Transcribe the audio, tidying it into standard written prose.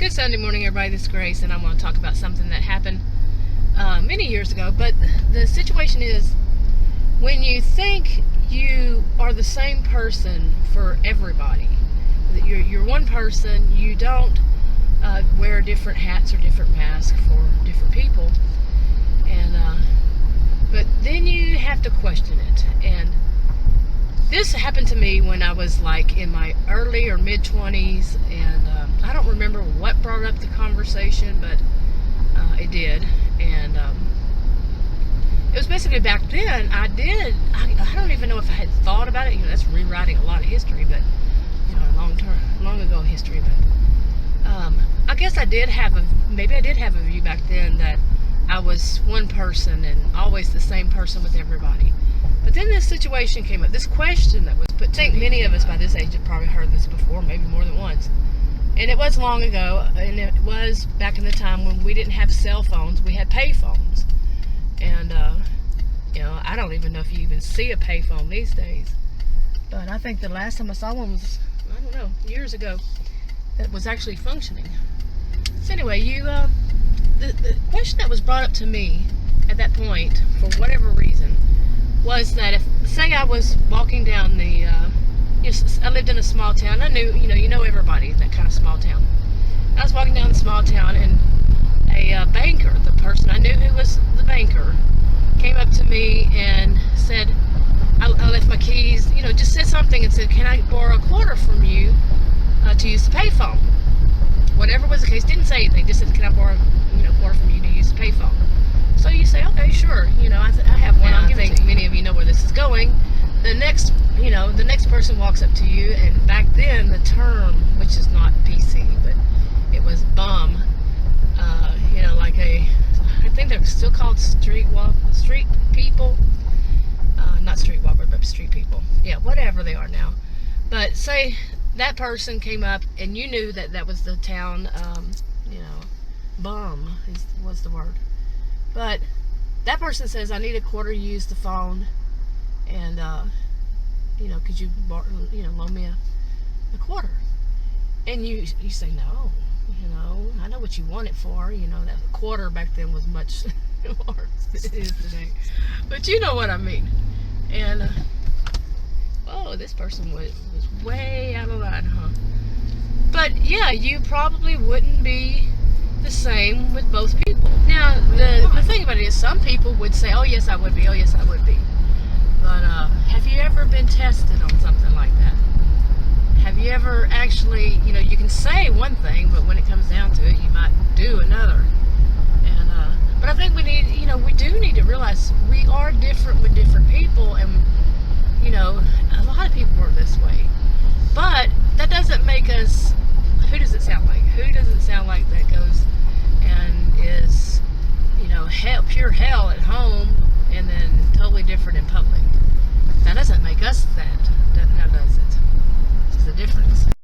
Good Sunday morning, everybody. This is Grace, and I want to talk about something that happened many years ago. But the situation is, when you think you are the same person for everybody, that you're one person, you don't wear different hats or different masks for different people, and but then you have to question it. And this happened to me when I was like in my early or mid-20s, and I don't remember what brought up the conversation, but it did. And it was basically back then, I don't even know if I had thought about it. That's rewriting a lot of history, but long ago history. But I guess maybe I did have a view back then that I was one person and always the same person with everybody. But then this situation came up, this question that was put to me. I think many of us by this age have probably heard this before, maybe more than once. And it was long ago, and it was back in the time when we didn't have cell phones, we had pay phones. And, I don't even know if you even see a pay phone these days. But I think the last time I saw one was, I don't know, years ago, that was actually functioning. So anyway, the question that was brought up to me at that point, for whatever reason, was that if, say I was walking down I lived in a small town. I knew, you know everybody in that kind of small town. I was walking down the small town, and a banker, the person I knew who was the banker, came up to me and said, I left my keys, just said something and said, "Can I borrow a quarter from you to use the payphone?" Whatever was the case, didn't say anything, just said, "Can I borrow a quarter from you to use the payphone?" So you say, "Okay, sure, I have one." I think many of you know where this is going. The next person walks up to you, and back then the term, which is not PC, but it was bum, I think they're still called street people, not streetwalker, but street people. Yeah, whatever they are now. But say that person came up, and you knew that was the town, bum was the word. But that person says, "I need a quarter to use the phone, and could you loan me a quarter?" And you say, "No, I know what you want it for." That quarter back then was much more than it is today, but you know what I mean. And this person was way out of line, huh? But yeah, you probably wouldn't be the same with both people. Now, the thing about it is, some people would say, "Oh yes, I would be. Oh yes, I would be." But have you ever been tested on something like that? Have you ever actually, you can say one thing, but when it comes down to it, you might do another. And but I think we do need to realize we are different with different people, and a lot of people are this way. But that doesn't make us